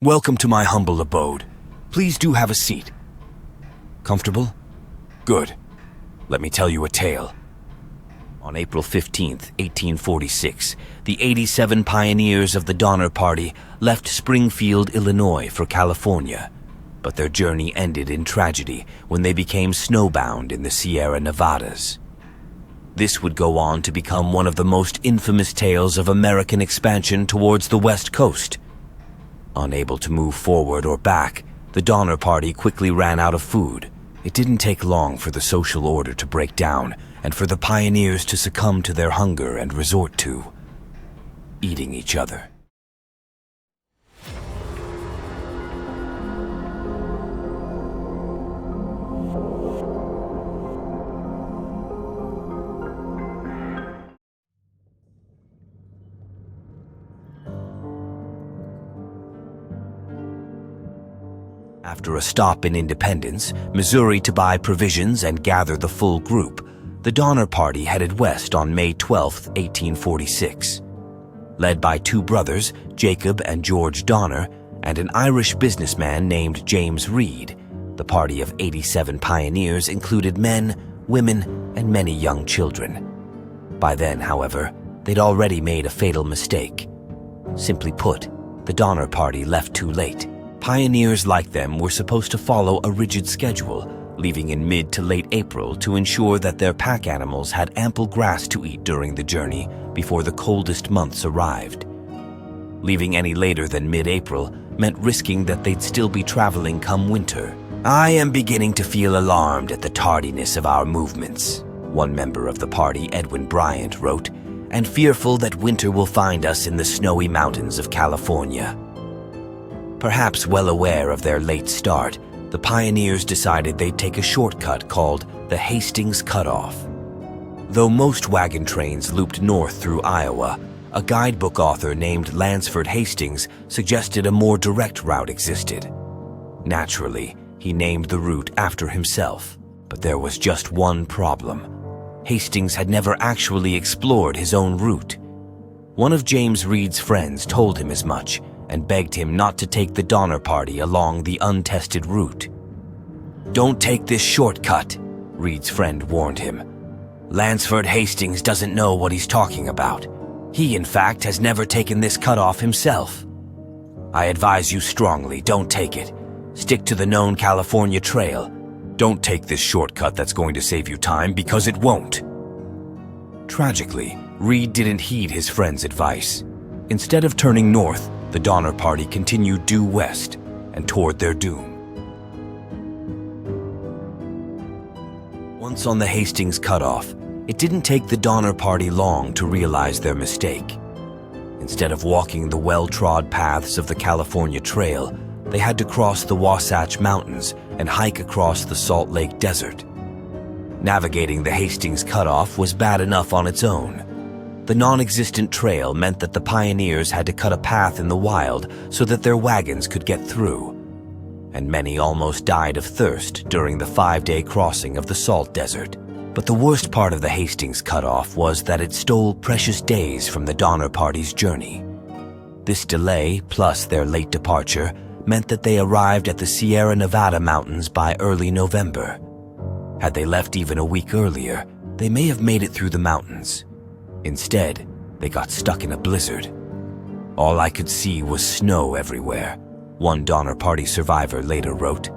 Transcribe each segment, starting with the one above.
Welcome to my humble abode. Please do have a seat. Comfortable? Good. Let me tell you a tale. On April 15th, 1846, the 87 pioneers of the Donner Party left Springfield, Illinois for California. But their journey ended in tragedy when they became snowbound in the Sierra Nevadas. This would go on to become one of the most infamous tales of American expansion towards the West Coast. Unable to move forward or back, the Donner Party quickly ran out of food. It didn't take long for the social order to break down and for the pioneers to succumb to their hunger and resort to eating each other. After a stop in Independence, Missouri to buy provisions and gather the full group, the Donner Party headed west on May 12, 1846. Led by two brothers, Jacob and George Donner, and an Irish businessman named James Reed, the party of 87 pioneers included men, women, and many young children. By then, however, they'd already made a fatal mistake. Simply put, the Donner Party left too late. Pioneers like them were supposed to follow a rigid schedule, leaving in mid to late April to ensure that their pack animals had ample grass to eat during the journey before the coldest months arrived. Leaving any later than mid-April meant risking that they'd still be traveling come winter. "I am beginning to feel alarmed at the tardiness of our movements," one member of the party, Edwin Bryant, wrote, "and fearful that winter will find us in the snowy mountains of California." Perhaps well aware of their late start, the pioneers decided they'd take a shortcut called the Hastings Cutoff. Though most wagon trains looped north through Iowa, a guidebook author named Lansford Hastings suggested a more direct route existed. Naturally, he named the route after himself, but there was just one problem. Hastings had never actually explored his own route. One of James Reed's friends told him as much, and begged him not to take the Donner Party along the untested route. "Don't take this shortcut," Reed's friend warned him. "Lansford Hastings doesn't know what he's talking about. He, in fact, has never taken this cutoff himself. I advise you strongly, don't take it. Stick to the known California trail. Don't take this shortcut that's going to save you time, because it won't." Tragically, Reed didn't heed his friend's advice. Instead of turning north, the Donner Party continued due west and toward their doom. Once on the Hastings Cutoff, it didn't take the Donner Party long to realize their mistake. Instead of walking the well-trod paths of the California Trail, they had to cross the Wasatch Mountains and hike across the Salt Lake Desert. Navigating the Hastings Cutoff was bad enough on its own. The non-existent trail meant that the pioneers had to cut a path in the wild so that their wagons could get through. And many almost died of thirst during the 5-day crossing of the Salt Desert. But the worst part of the Hastings Cutoff was that it stole precious days from the Donner Party's journey. This delay, plus their late departure, meant that they arrived at the Sierra Nevada mountains by early November. Had they left even a week earlier, they may have made it through the mountains. Instead, they got stuck in a blizzard. "All I could see was snow everywhere," one Donner Party survivor later wrote.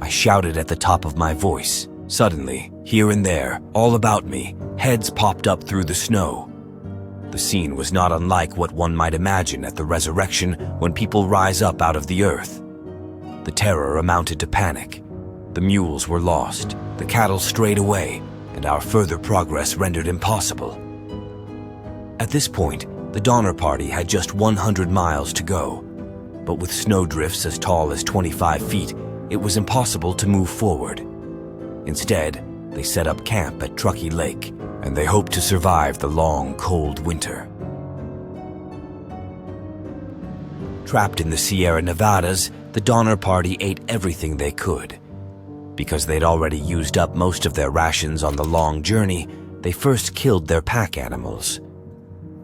"I shouted at the top of my voice. Suddenly, here and there, all about me, heads popped up through the snow. The scene was not unlike what one might imagine at the resurrection when people rise up out of the earth. The terror amounted to panic. The mules were lost, the cattle strayed away, and our further progress rendered impossible." At this point, the Donner Party had just 100 miles to go, but with snowdrifts as tall as 25 feet, it was impossible to move forward. Instead, they set up camp at Truckee Lake, and they hoped to survive the long, cold winter. Trapped in the Sierra Nevadas, the Donner Party ate everything they could. Because they'd already used up most of their rations on the long journey, they first killed their pack animals.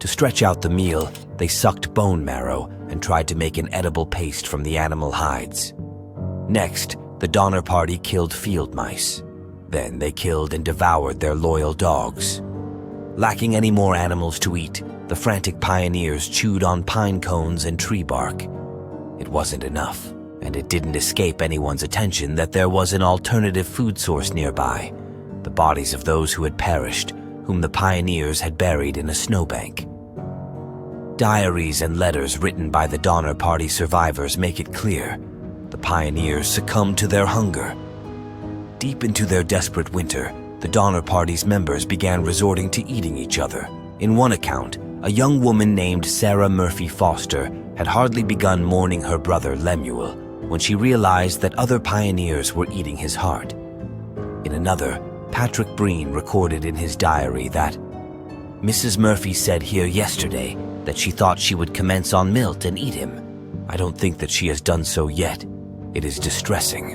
To stretch out the meal, they sucked bone marrow and tried to make an edible paste from the animal hides. Next, the Donner Party killed field mice. Then they killed and devoured their loyal dogs. Lacking any more animals to eat, the frantic pioneers chewed on pine cones and tree bark. It wasn't enough, and it didn't escape anyone's attention that there was an alternative food source nearby: the bodies of those who had perished, whom the pioneers had buried in a snowbank. Diaries and letters written by the Donner Party survivors make it clear the pioneers succumbed to their hunger. Deep into their desperate winter, the Donner Party's members began resorting to eating each other. In one account, a young woman named Sarah Murphy Foster had hardly begun mourning her brother Lemuel when she realized that other pioneers were eating his heart. In another, Patrick Breen recorded in his diary that Mrs. Murphy said here yesterday that she thought she would commence on Milt and eat him. I don't think that she has done so yet. It is distressing.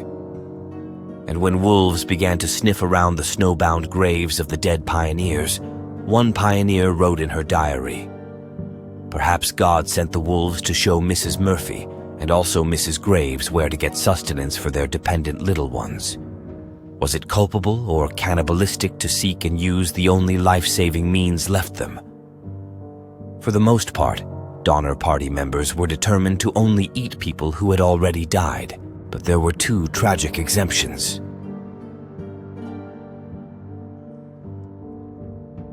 And when wolves began to sniff around the snowbound graves of the dead pioneers, one pioneer wrote in her diary, "Perhaps God sent the wolves to show Mrs. Murphy and also Mrs. Graves where to get sustenance for their dependent little ones. Was it culpable or cannibalistic to seek and use the only life-saving means left them?" For the most part, Donner Party members were determined to only eat people who had already died, but there were two tragic exemptions.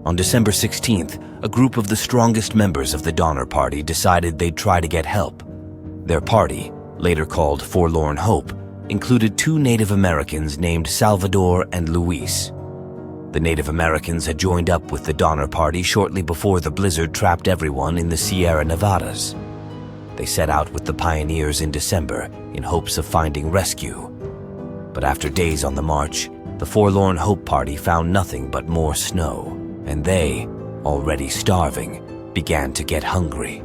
On December 16th, a group of the strongest members of the Donner Party decided they'd try to get help. Their party, later called Forlorn Hope, included two Native Americans named Salvador and Luis. The Native Americans had joined up with the Donner Party shortly before the blizzard trapped everyone in the Sierra Nevadas. They set out with the pioneers in December in hopes of finding rescue. But after days on the march, the Forlorn Hope Party found nothing but more snow, and they, already starving, began to get hungry.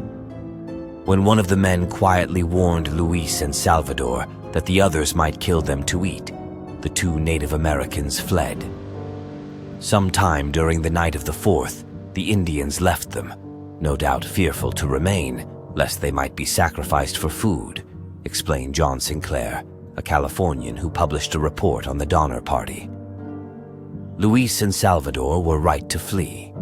When one of the men quietly warned Luis and Salvador that the others might kill them to eat, the two Native Americans fled. Sometime during the night of the 4th, the Indians left them, no doubt fearful to remain, lest they might be sacrificed for food, explained John Sinclair, a Californian who published a report on the Donner Party. Luis and Salvador were right to flee.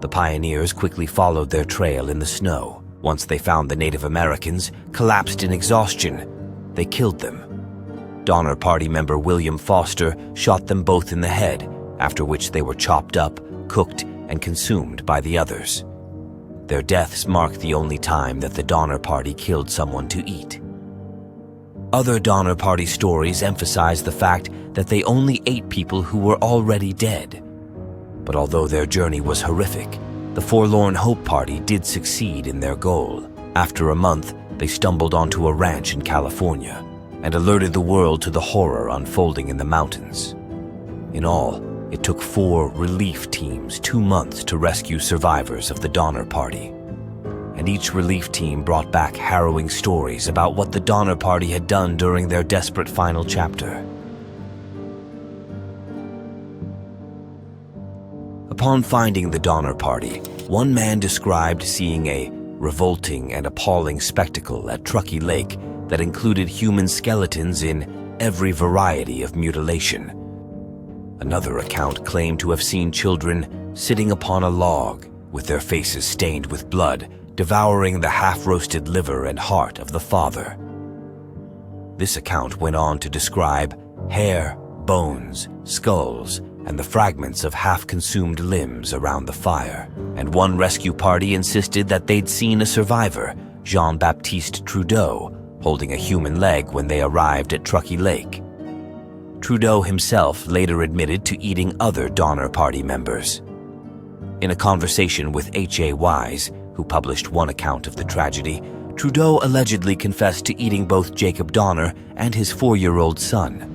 The pioneers quickly followed their trail in the snow. Once they found the Native Americans, collapsed in exhaustion, they killed them. Donner Party member William Foster shot them both in the head, after which they were chopped up, cooked, and consumed by the others. Their deaths marked the only time that the Donner Party killed someone to eat. Other Donner Party stories emphasize the fact that they only ate people who were already dead. But although their journey was horrific, the Forlorn Hope Party did succeed in their goal. After a month, they stumbled onto a ranch in California and alerted the world to the horror unfolding in the mountains. In all, it took 4 relief teams 2 months to rescue survivors of the Donner Party. And each relief team brought back harrowing stories about what the Donner Party had done during their desperate final chapter. Upon finding the Donner Party, one man described seeing a revolting and appalling spectacle at Truckee Lake that included human skeletons in every variety of mutilation. Another account claimed to have seen children sitting upon a log with their faces stained with blood, devouring the half-roasted liver and heart of the father. This account went on to describe hair, bones, skulls, and the fragments of half-consumed limbs around the fire. And one rescue party insisted that they'd seen a survivor, Jean-Baptiste Trudeau, holding a human leg when they arrived at Truckee Lake. Trudeau himself later admitted to eating other Donner Party members. In a conversation with H.A. Wise, who published one account of the tragedy, Trudeau allegedly confessed to eating both Jacob Donner and his 4-year-old son.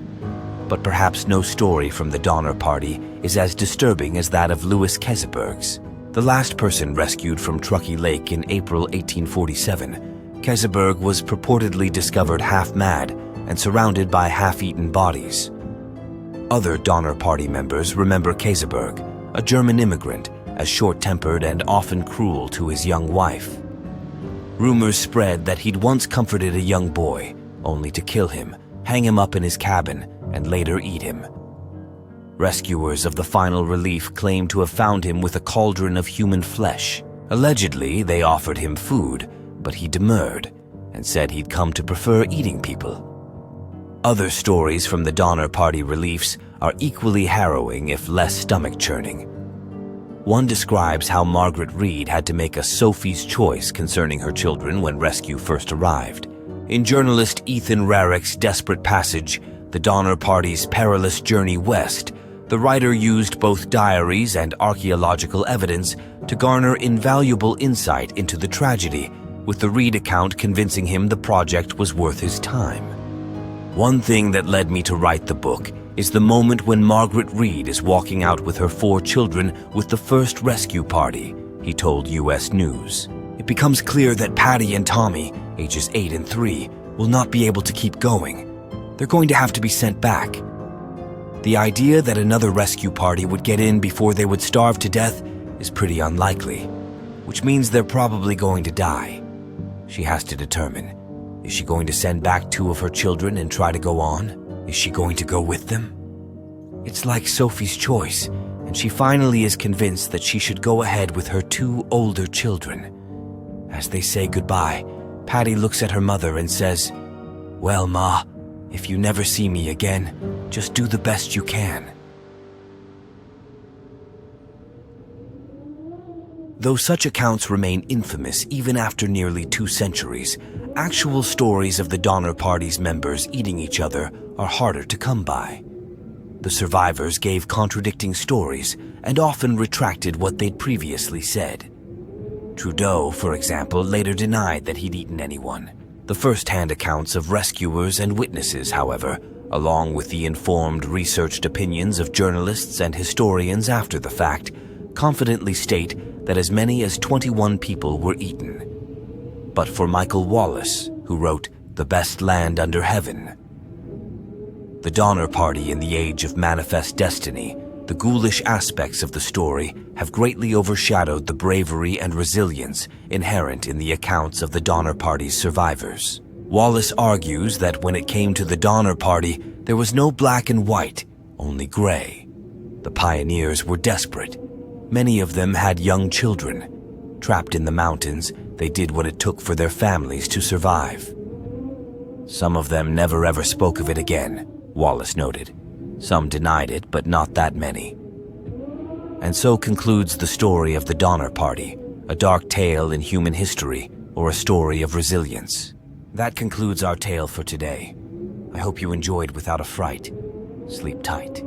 But perhaps no story from the Donner Party is as disturbing as that of Louis Keseberg's. The last person rescued from Truckee Lake in April 1847, Keseberg was purportedly discovered half-mad and surrounded by half-eaten bodies. Other Donner Party members remember Keseberg, a German immigrant, as short-tempered and often cruel to his young wife. Rumors spread that he'd once comforted a young boy, only to kill him, hang him up in his cabin, and later eat him. Rescuers of the Final Relief claimed to have found him with a cauldron of human flesh. Allegedly, they offered him food, but he demurred and said he'd come to prefer eating people. Other stories from the Donner Party reliefs are equally harrowing if less stomach-churning. One describes how Margaret Reed had to make a Sophie's choice concerning her children when rescue first arrived. In journalist Ethan Rarick's desperate passage, The Donner Party's Perilous Journey West, the writer used both diaries and archaeological evidence to garner invaluable insight into the tragedy, with the Reed account convincing him the project was worth his time. One thing that led me to write the book is the moment when Margaret Reed is walking out with her 4 children with the first rescue party, he told U.S. News. It becomes clear that Patty and Tommy, ages 8 and 3, will not be able to keep going. They're going to have to be sent back. The idea that another rescue party would get in before they would starve to death is pretty unlikely, which means they're probably going to die. She has to determine, is she going to send back 2 of her children and try to go on? Is she going to go with them? It's like Sophie's choice, and she finally is convinced that she should go ahead with her 2 older children. As they say goodbye, Patty looks at her mother and says, "Well, Ma, if you never see me again, just do the best you can." Though such accounts remain infamous even after nearly 2 centuries, actual stories of the Donner Party's members eating each other are harder to come by. The survivors gave contradicting stories and often retracted what they'd previously said. Trudeau, for example, later denied that he'd eaten anyone. The first-hand accounts of rescuers and witnesses, however, along with the informed, researched opinions of journalists and historians after the fact, confidently state that as many as 21 people were eaten. But for Michael Wallace, who wrote The Best Land Under Heaven, the Donner Party in the Age of Manifest Destiny, the ghoulish aspects of the story have greatly overshadowed the bravery and resilience inherent in the accounts of the Donner Party's survivors. Wallace argues that when it came to the Donner Party, there was no black and white, only gray. The pioneers were desperate. Many of them had young children. Trapped in the mountains, they did what it took for their families to survive. Some of them never ever spoke of it again, Wallace noted. Some denied it, but not that many. And so concludes the story of the Donner Party, a dark tale in human history, or a story of resilience. That concludes our tale for today. I hope you enjoyed Without a Fright. Sleep tight.